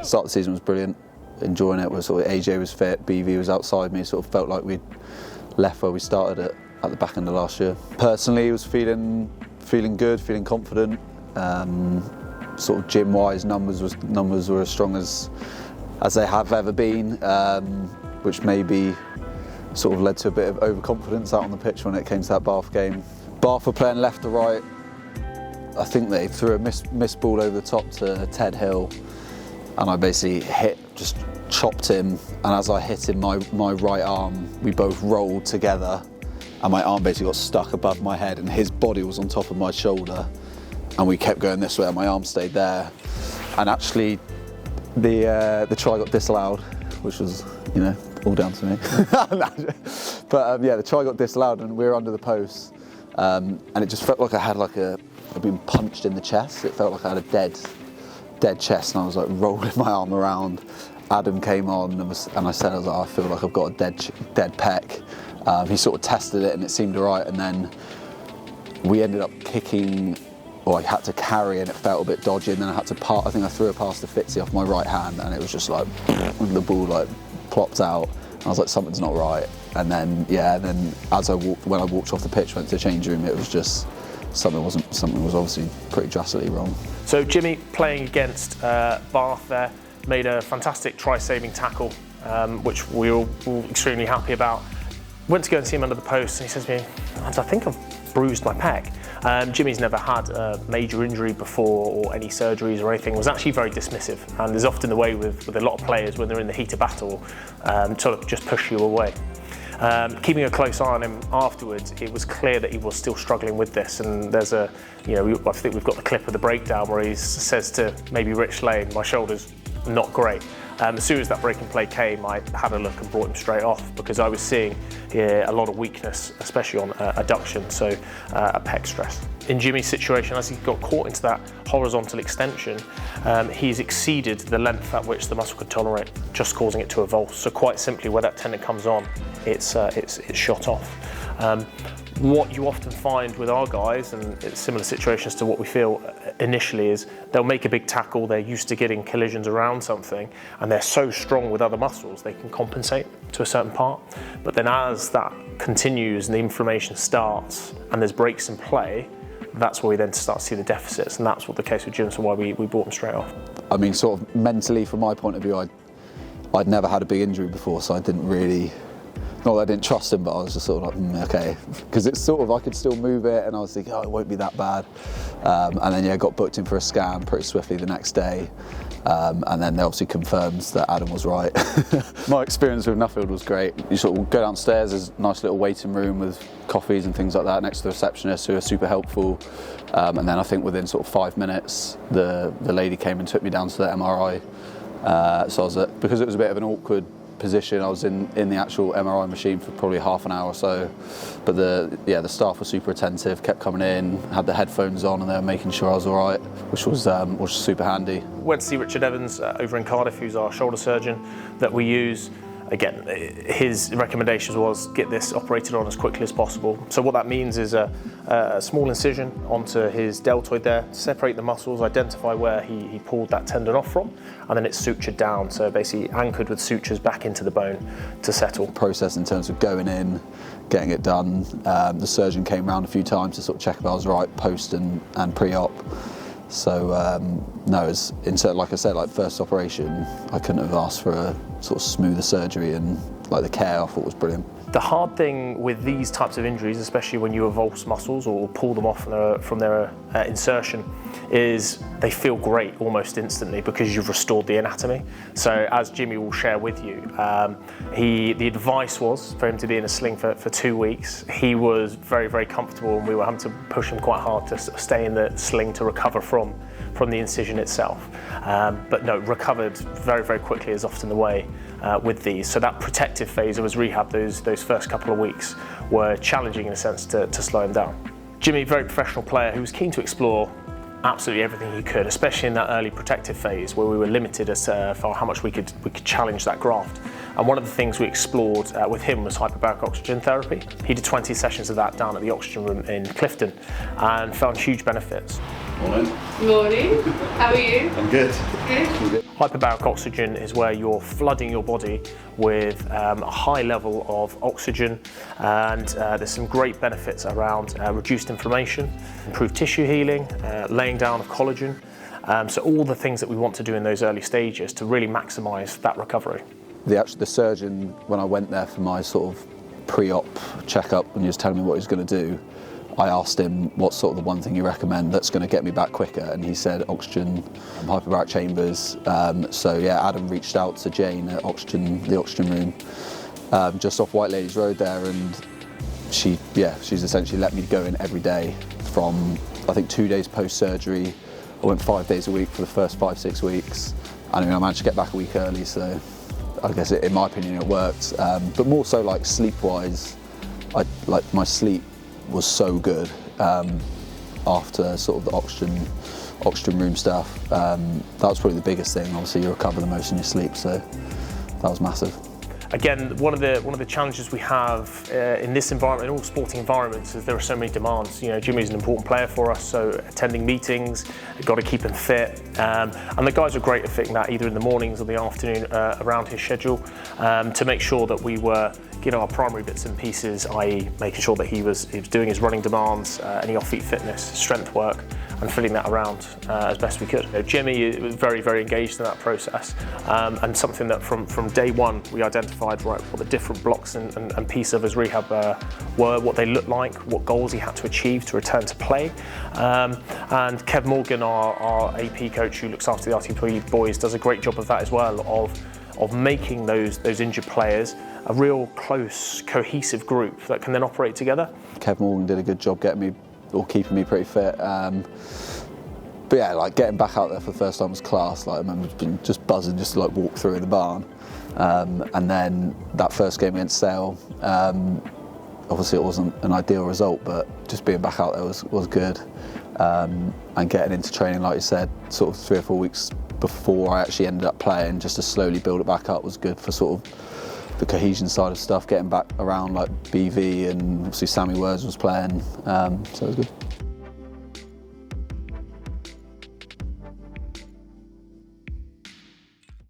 Start of the season was brilliant, enjoying it. AJ was fit, BV was outside me, sort of felt like we'd left where we started at the back end of last year. Personally, I was feeling good, feeling confident. Sort of gym-wise, numbers were as strong as they have ever been, which maybe sort of led to a bit of overconfidence out on the pitch when it came to that Bath game. Bath were playing left to right. I think they threw a missed ball over the top to Ted Hill, and I basically just chopped him, and as I hit him, my right arm, we both rolled together, and my arm basically got stuck above my head, and his body was on top of my shoulder, and we kept going this way, and my arm stayed there. And actually, the try got disallowed, which was, all down to me. But yeah, the try got disallowed, and we were under the post, and it just felt like I'd been punched in the chest. It felt like I had a dead chest, and I was like rolling my arm around. Adam came on and I said, I feel like I've got a dead pec. He sort of tested it and it seemed all right, and then we ended up kicking, or I had to carry, and it felt a bit dodgy, and then I had to I think I threw a pass to Fitzy off my right hand, and it was just like, the ball like plopped out, and I was like, something's not right. And then when I walked off the pitch, went to the change room, it was just something was obviously pretty drastically wrong. So Jimmy, playing against Bath there, made a fantastic try-saving tackle, which we were all extremely happy about. Went to go and see him under the post, and he says to me, I think I've bruised my pec. Jimmy's never had a major injury before or any surgeries or anything. Was actually very dismissive, and there's often the way with a lot of players when they're in the heat of battle to just push you away. Keeping a close eye on him afterwards, it was clear that he was still struggling with this, and there's I think we've got the clip of the breakdown where he says to maybe Rich Lane, my shoulder's not great. As soon as that breaking play came, I had a look and brought him straight off, because I was seeing a lot of weakness, especially on adduction, so a pec stress. In Jimmy's situation, as he got caught into that horizontal extension, he's exceeded the length at which the muscle could tolerate, just causing it to avulse. So quite simply, where that tendon comes on, it's shot off. What you often find with our guys, and it's similar situations to what we feel initially, is they'll make a big tackle, they're used to getting collisions around something, and they're so strong with other muscles they can compensate to a certain part. But then as that continues and the inflammation starts and there's breaks in play, that's where we then start to see the deficits, and that's what the case with Jim, so why we brought him straight off. I mean, sort of mentally, from my point of view, I'd never had a big injury before, so I didn't really, not that I didn't trust him, but I was just sort of like, okay, because it's sort of, I could still move it, and I was thinking, it won't be that bad. And then got booked in for a scan pretty swiftly the next day, and then they obviously confirmed that Adam was right. My experience with Nuffield was great. You sort of go downstairs, there's a nice little waiting room with coffees and things like that next to the receptionist, who are super helpful. And then I think within sort of 5 minutes, the lady came and took me down to the MRI. So I was because it was a bit of an awkward position, I was in the actual MRI machine for probably half an hour or so, but the staff were super attentive, kept coming in, had the headphones on, and they were making sure I was all right, which was super handy. Went to see Richard Evans over in Cardiff, who's our shoulder surgeon that we use. Again, his recommendations was get this operated on as quickly as possible. So what that means is a small incision onto his deltoid there, separate the muscles, identify where he pulled that tendon off from, and then it's sutured down, so basically anchored with sutures back into the bone to settle. Process in terms of going in, getting it done. The surgeon came round a few times to sort of check if I was right post and pre-op. So no, like I said, first operation, I couldn't have asked for a sort of smoother surgery, and the care I thought was brilliant. The hard thing with these types of injuries, especially when you avulse muscles or pull them off from their insertion, is they feel great almost instantly because you've restored the anatomy. So as Jimmy will share with you, the advice was for him to be in a sling for 2 weeks. He was very, very comfortable, and we were having to push him quite hard to stay in the sling to recover from the incision itself. But no, recovered very, very quickly is often the way with these. So that protective phase of his rehab, those first couple of weeks were challenging in a sense to slow him down. Jimmy, very professional player who was keen to explore absolutely everything he could, especially in that early protective phase where we were limited as for how much we could challenge that graft. And one of the things we explored with him was hyperbaric oxygen therapy. He did 20 sessions of that down at the oxygen room in Clifton and found huge benefits. Morning. Morning. How are you? I'm good. Good. Hyperbaric oxygen is where you're flooding your body with a high level of oxygen, and there's some great benefits around reduced inflammation, improved tissue healing, laying down of collagen. So all the things that we want to do in those early stages to really maximise that recovery. The surgeon, when I went there for my sort of pre-op checkup, when he was telling me what he was going to do, I asked him what's sort of the one thing you recommend that's going to get me back quicker, and he said oxygen, hyperbaric chambers. So yeah, Adam reached out to Jane at the oxygen room, just off White Ladies Road there, and she's essentially let me go in every day from, I think, 2 days post-surgery. I went 5 days a week for the first 5-6 weeks. I mean, I managed to get back a week early, so I guess in my opinion it worked. But more so like sleep-wise, my sleep was so good after sort of the oxygen room stuff. That was probably the biggest thing. Obviously, you recover the most in your sleep, so that was massive. Again, one of the challenges we have in this environment, in all sporting environments, is there are so many demands. You know, Jimmy's an important player for us, so attending meetings, you've got to keep him fit. And the guys were great at fitting that either in the mornings or the afternoon around his schedule to make sure that we were, our primary bits and pieces, i.e. making sure that he was doing his running demands, any off-feet fitness, strength work, and filling that around as best we could. Jimmy was very, very engaged in that process, and something that from day one we identified what the different blocks and pieces of his rehab were, what they looked like, what goals he had to achieve to return to play. And Kev Morgan, our AP coach who looks after the RT boys, does a great job of that as well, of making those injured players a real close, cohesive group that can then operate together. Kev Morgan did a good job keeping me pretty fit. But yeah, like getting back out there for the first time was class. Like I remember being just buzzing just to like walk through in the barn. And then that first game against Sale, obviously it wasn't an ideal result, but just being back out there was good. And getting into training, like you said, sort of 3 or 4 weeks before I actually ended up playing, just to slowly build it back up was good for sort of the cohesion side of stuff, getting back around like BV, and obviously Sammy Words was playing, so it was good.